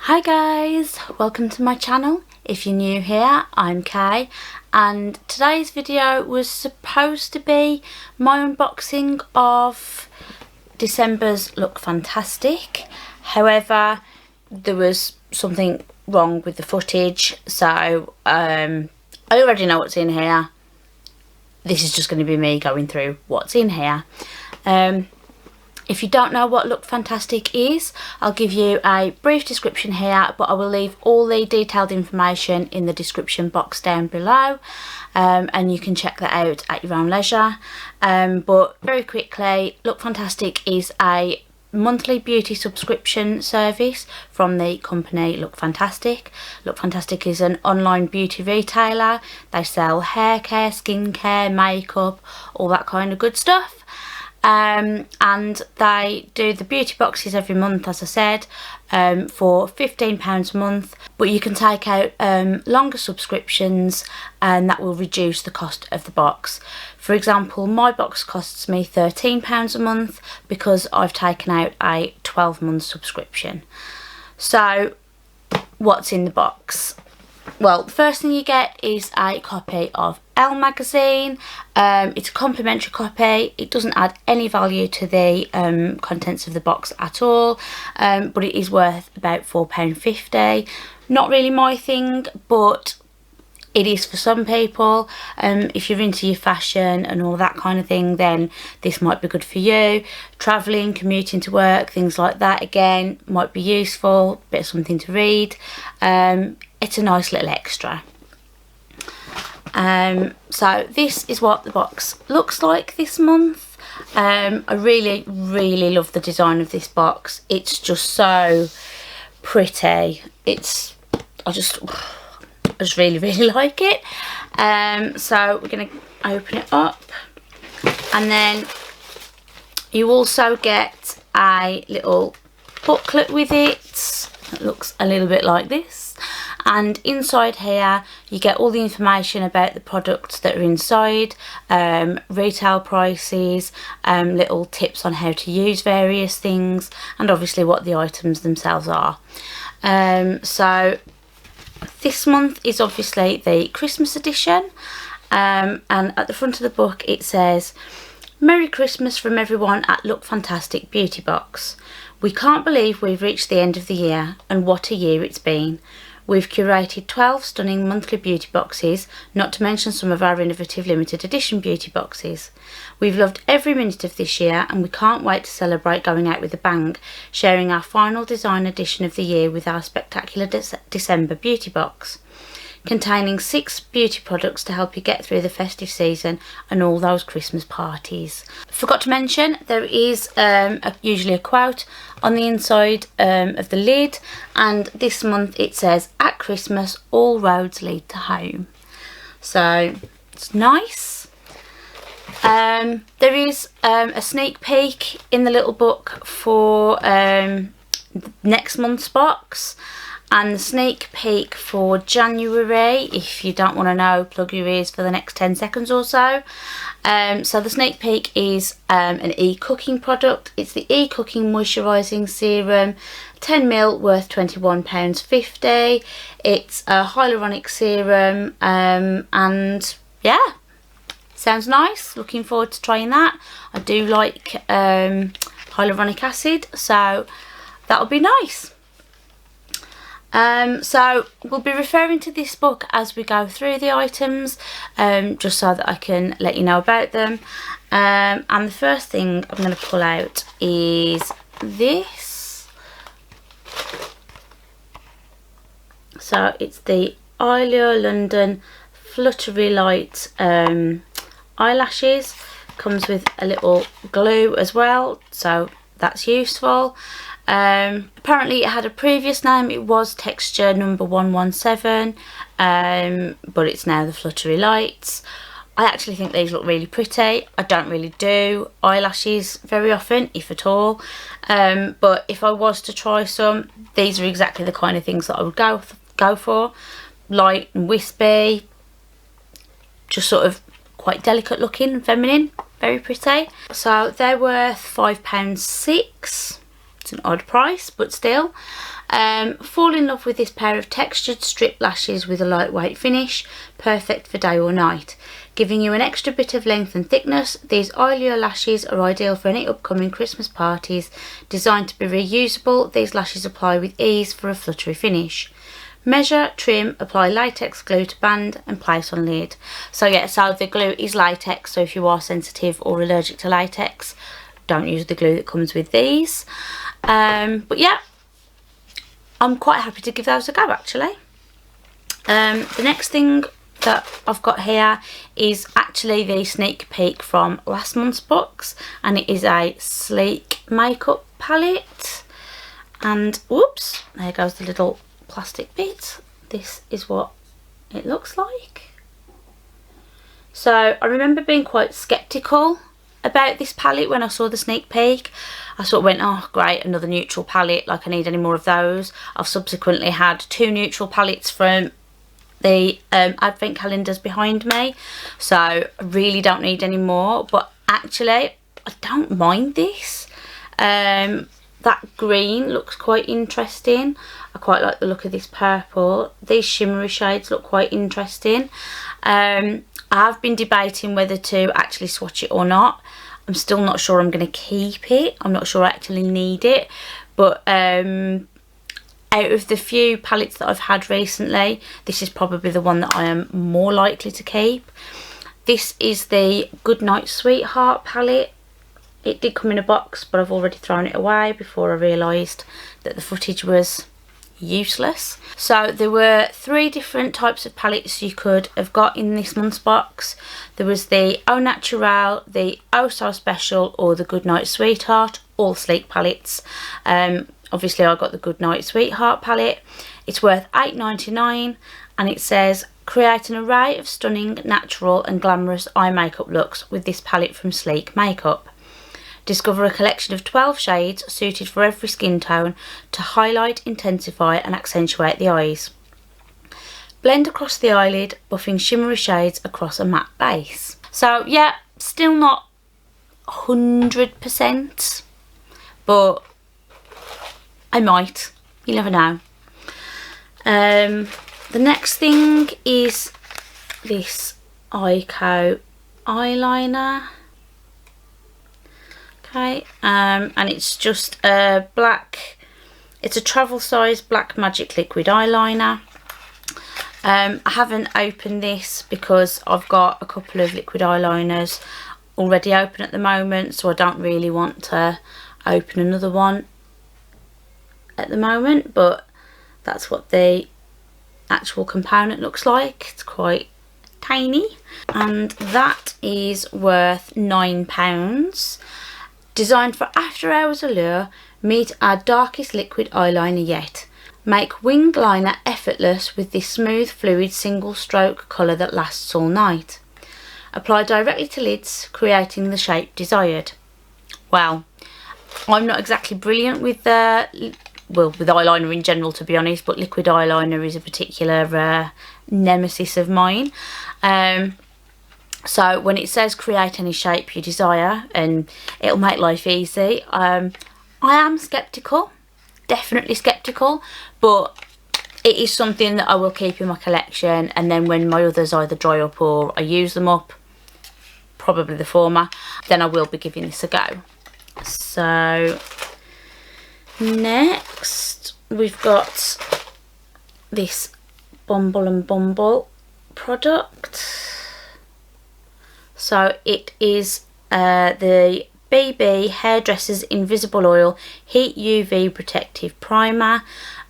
Hi guys, welcome to my channel. If you're new here, I'm Kay, and today's video was supposed to be my unboxing of December's Look Fantastic. However, there was something wrong with the footage, so I already know what's in here. This is just going to be me going through what's in here. If you don't know what Look Fantastic is, I'll give you a brief description here, but I will leave all the detailed information in the description box down below, and you can check that out at your own leisure. But very quickly, Look Fantastic is a monthly beauty subscription service from the company Look Fantastic. Look Fantastic is an online beauty retailer. They sell hair care, skin care, makeup, all that kind of good stuff. And they do the beauty boxes every month, as I said, for £15 a month, but you can take out longer subscriptions and that will reduce the cost of the box. For example, my box costs me £13 a month because I've taken out a 12-month subscription. So what's in the box? Well, the first thing you get is a copy of Elle Magazine. It's a complimentary copy. It doesn't add any value to the contents of the box at all, but it is worth about £4.50. Not really my thing, but it is for some people. If you're into your fashion and all that kind of thing, then this might be good for you. Travelling, commuting to work, things like that, again, might be useful. Bit of something to read. It's a nice little extra. So this is what the box looks like this month. I really love the design of this box. It's just so pretty. I just really like it. So we're going to open it up, and then you also get a little booklet with it. It looks a little bit like this. And inside here you get all the information about the products that are inside, retail prices, little tips on how to use various things, and obviously what the items themselves are. So this month is obviously the Christmas edition, and at the front of the book it says, "Merry Christmas from everyone at Look Fantastic Beauty Box. We can't believe we've reached the end of the year, and what a year it's been. We've curated 12 stunning monthly beauty boxes, not to mention some of our innovative limited edition beauty boxes. We've loved every minute of this year, and we can't wait to celebrate going out with a bang, sharing our final design edition of the year with our spectacular December beauty box, containing 6 beauty products to help you get through the festive season and all those Christmas parties." Forgot to mention, there is usually a quote on the inside of the lid, and this month it says, "At Christmas all roads lead to home." So it's nice. There is a sneak peek in the little book for next month's box, and the sneak peek for January, if you don't want to know, plug your ears for the next 10 seconds or so. So the sneak peek is an e-cooking product. It's the e-cooking moisturising serum, 10ml, worth £21.50. It's a hyaluronic serum, and yeah, sounds nice. Looking forward to trying that. I do like hyaluronic acid, so that'll be nice. So we'll be referring to this book as we go through the items, just so that I can let you know about them. And the first thing I'm going to pull out is this. So it's the Eyeliner London Fluttery Light eyelashes. Comes with a little glue as well, so that's useful. Apparently it had a previous name. It was texture number 117, but it's now the Fluttery Lights. I actually think these look really pretty. I don't really do eyelashes very often, if at all, but if I was to try some, these are exactly the kind of things that I would go for. Light and wispy, just sort of quite delicate looking, feminine, very pretty. So they're worth £5.06. It's an odd price, but still. Fall in love with this pair of textured strip lashes with a lightweight finish, perfect for day or night. Giving you an extra bit of length and thickness, these Eyeliner lashes are ideal for any upcoming Christmas parties. Designed to be reusable, these lashes apply with ease for a fluttery finish. Measure, trim, apply latex glue to band and place on lid. So yeah, so the glue is latex, so if you are sensitive or allergic to latex, don't use the glue that comes with these. But yeah, I'm quite happy to give those a go actually. The next thing that I've got here is actually the sneak peek from last month's box, and it is a sleek makeup palette. And whoops, there goes the little plastic bit. This is what it looks like. So I remember being quite skeptical about this palette when I saw the sneak peek. I sort of went, oh great, another neutral palette, like I need any more of those. I've subsequently had 2 neutral palettes from the advent calendars behind me, so I really don't need any more. But actually I don't mind this. That green looks quite interesting. I quite like the look of this purple. These shimmery shades look quite interesting. I have been debating whether to actually swatch it or not. I'm still not sure I'm going to keep it. I'm not sure I actually need it. But out of the few palettes that I've had recently, this is probably the one that I am more likely to keep. This is the Goodnight Sweetheart palette. It did come in a box, but I've already thrown it away before I realised that the footage was useless. So there were 3 different types of palettes you could have got in this month's box. There was the Au Naturel, the Oh So Special, or the Goodnight Sweetheart, all sleek palettes. Obviously I got the Goodnight Sweetheart palette. It's worth $8.99 and it says, create an array of stunning, natural and glamorous eye makeup looks with this palette from Sleek Makeup. Discover a collection of 12 shades suited for every skin tone to highlight, intensify and accentuate the eyes. Blend across the eyelid, buffing shimmery shades across a matte base. So yeah, still not 100%, but I might. You never know. The next thing is this Ico eyeliner. Okay, and it's just a black, it's a travel size black magic liquid eyeliner. I haven't opened this because I've got a couple of liquid eyeliners already open at the moment, so I don't really want to open another one at the moment, but that's what the actual component looks like. It's quite tiny, and that is worth £9. Designed for after hours allure, meet our darkest liquid eyeliner yet. Make winged liner effortless with this smooth fluid single stroke colour that lasts all night. Apply directly to lids, creating the shape desired. Well, I'm not exactly brilliant with with eyeliner in general, to be honest, but liquid eyeliner is a particular nemesis of mine. So when it says create any shape you desire and it'll make life easy, I am sceptical, definitely sceptical, but it is something that I will keep in my collection, and then when my others either dry up or I use them up, probably the former, then I will be giving this a go. So next we've got this Bumble and Bumble product. So it is the BB Hairdresser's Invisible Oil Heat UV Protective Primer.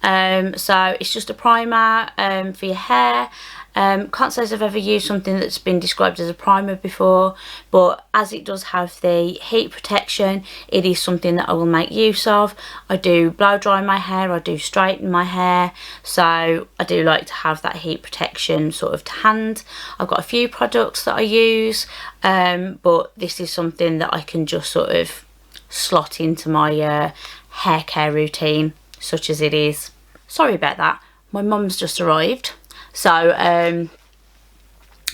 So it's just a primer for your hair. Can't say as I've ever used something that's been described as a primer before, but as it does have the heat protection, it is something that I will make use of. I do blow dry my hair, I do straighten my hair, so I do like to have that heat protection sort of to hand. I've got a few products that I use, but this is something that I can just sort of slot into my hair care routine, such as it is. Sorry about that, my mum's just arrived. So I'm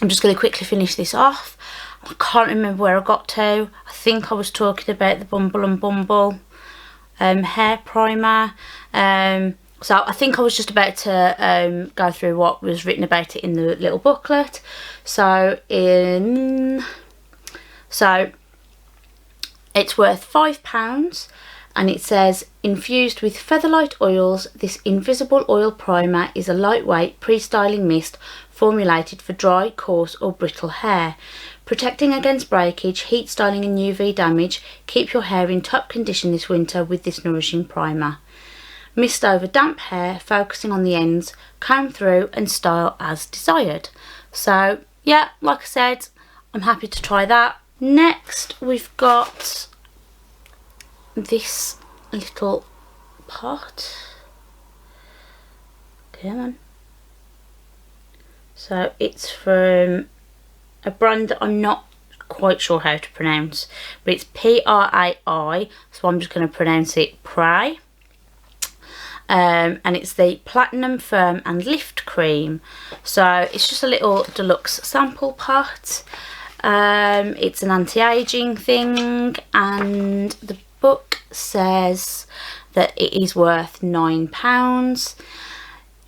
just going to quickly finish this off. I can't remember where I got to. I think I was talking about the Bumble and Bumble. hair primer. So I think I was just about to go through what was written about it in the little booklet. So it's worth £5, and it says, infused with featherlight oils, this invisible oil primer is a lightweight pre-styling mist formulated for dry, coarse or brittle hair. Protecting against breakage, heat styling and UV damage, keep your hair in top condition this winter with this nourishing primer. Mist over damp hair, focusing on the ends, comb through and style as desired. So yeah, like I said, I'm happy to try that. Next we've got this little pot. Come on. So it's from a brand that I'm not quite sure how to pronounce, but it's P-R-A-I, so I'm just going to pronounce it Pray. And it's the Platinum Firm and Lift Cream. So it's just a little deluxe sample pot. It's an anti-aging thing, and the book says that it is worth £9.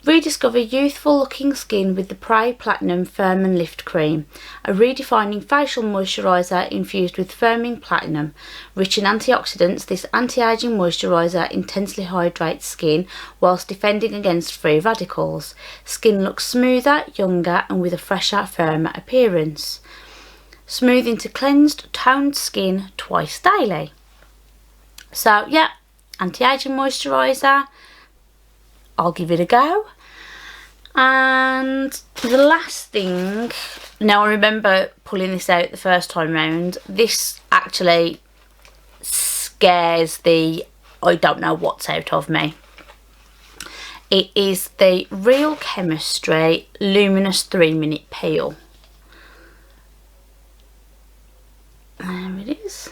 Rediscover youthful looking skin with the Pray Platinum Firm and Lift Cream, a redefining facial moisturiser infused with firming platinum. Rich in antioxidants, this anti-aging moisturiser intensely hydrates skin whilst defending against free radicals. Skin looks smoother, younger and with a fresher, firmer appearance. Smooth into cleansed, toned skin twice daily. So yeah, anti-aging moisturiser, I'll give it a go. And the last thing, now I remember pulling this out the first time round, this actually scares the I don't know what's out of me. It is the Real Chemistry Luminous 3-Minute Peel. There it is.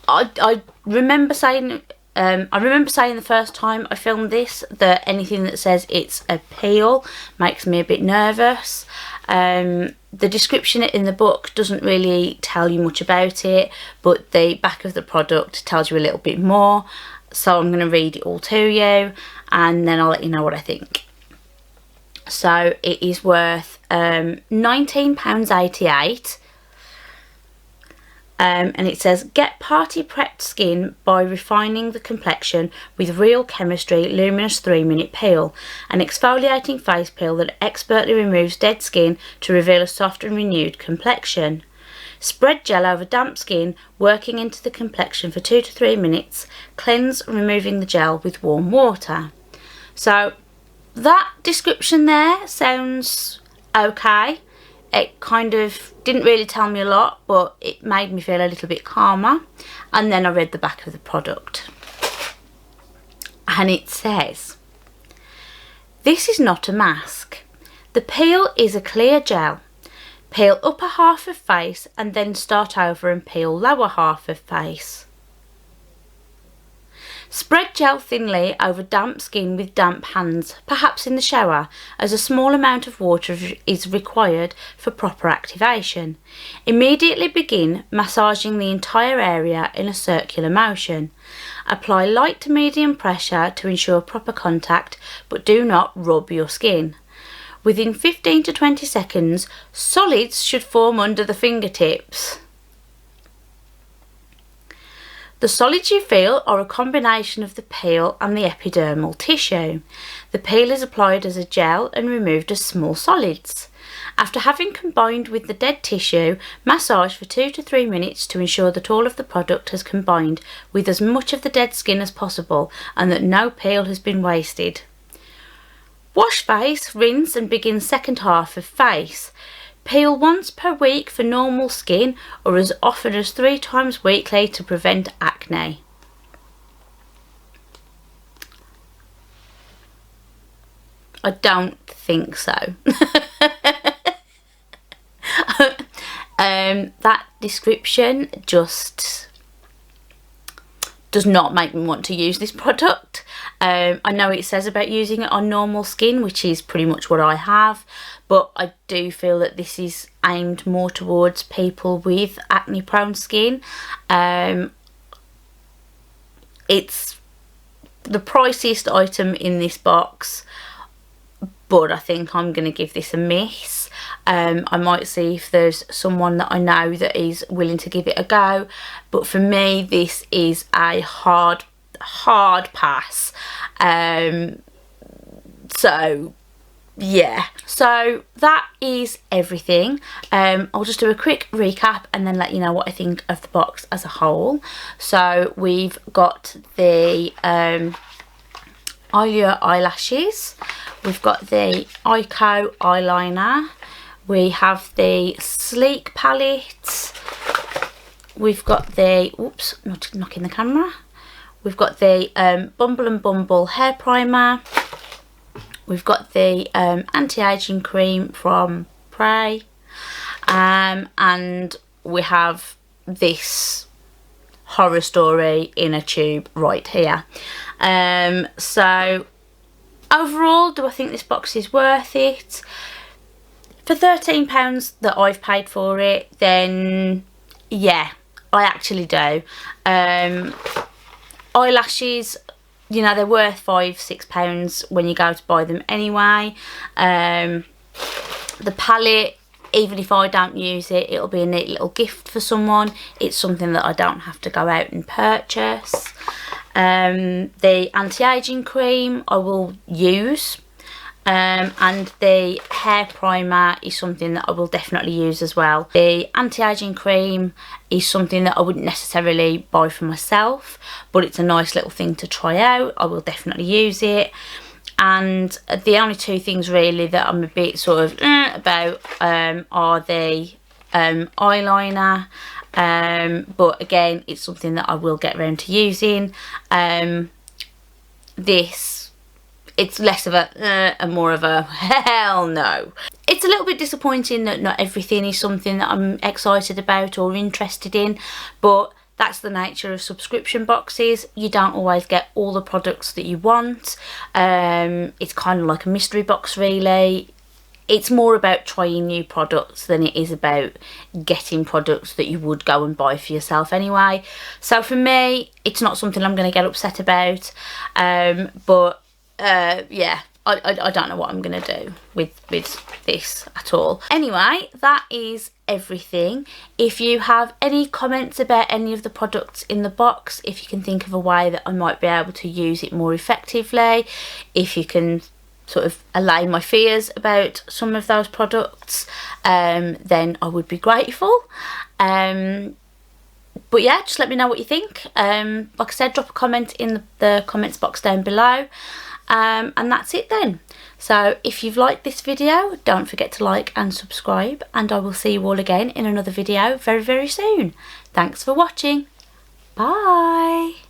I remember saying the first time I filmed this that anything that says it's a peel makes me a bit nervous. The description in the book doesn't really tell you much about it, but the back of the product tells you a little bit more. So I'm going to read it all to you and then I'll let you know what I think. So it is worth £19.88. And it says, get party prepped skin by refining the complexion with Real Chemistry Luminous 3-Minute Peel, an exfoliating face peel that expertly removes dead skin to reveal a soft and renewed complexion. Spread gel over damp skin, working into the complexion for 2 to 3 minutes. Cleanse, removing the gel with warm water. So that description there sounds okay. It kind of didn't really tell me a lot, but it made me feel a little bit calmer. And then I read the back of the product. And it says, this is not a mask. The peel is a clear gel. Peel upper half of face and then start over and peel lower half of face. Spread gel thinly over damp skin with damp hands, perhaps in the shower, as a small amount of water is required for proper activation. Immediately begin massaging the entire area in a circular motion. Apply light to medium pressure to ensure proper contact, but do not rub your skin. Within 15 to 20 seconds, solids should form under the fingertips. The solids you feel are a combination of the peel and the epidermal tissue. The peel is applied as a gel and removed as small solids. After having combined with the dead tissue, massage for 2 to 3 minutes to ensure that all of the product has combined with as much of the dead skin as possible and that no peel has been wasted. Wash face, rinse and begin second half of face. Peel once per week for normal skin or as often as 3 times weekly to prevent acne. I don't think so. That description just does not make me want to use this product. I know it says about using it on normal skin, which is pretty much what I have, but I do feel that this is aimed more towards people with acne prone skin. it's the priciest item in this box, but I think I'm going to give this a miss. I might see if there's someone that I know that is willing to give it a go, but for me this is a hard pass. So yeah, so that is everything. I'll just do a quick recap and then let you know what I think of the box as a whole. So we've got the Allure eyelashes, we've got the Ico eyeliner, we have the Sleek palette, we've got the, oops, not knocking the camera, we've got the Bumble and Bumble hair primer, we've got the anti-aging cream from Prey, and we have this horror story in a tube right here. So overall, do I think this box is worth it? For £13 that I've paid for it, then yeah, I actually do. Eyelashes, you know, they're worth £5–6 when you go to buy them anyway. The palette, even if I don't use it, it'll be a neat little gift for someone. It's something that I don't have to go out and purchase. The anti-aging cream I will use, and the hair primer is something that I will definitely use as well. The anti-aging cream is something that I wouldn't necessarily buy for myself, but it's a nice little thing to try out. I will definitely use it. And the only two things really that I'm a bit sort of about are the eyeliner, but again, it's something that I will get around to using. This, it's less of a and more of a hell no. It's a little bit disappointing that not everything is something that I'm excited about or interested in, but that's the nature of subscription boxes. You don't always get all the products that you want. It's kind of like a mystery box really. It's more about trying new products than it is about getting products that you would go and buy for yourself anyway. So for me, it's not something I'm going to get upset about. But yeah, I don't know what I'm going to do with this at all. Anyway, that is everything. If you have any comments about any of the products in the box, if you can think of a way that I might be able to use it more effectively, if you can sort of allay my fears about some of those products, then I would be grateful. But yeah, just let me know what you think. Like I said, drop a comment in the comments box down below. And that's it then. So if you've liked this video, don't forget to like and subscribe, and I will see you all again in another video very, very soon. Thanks for watching. Bye.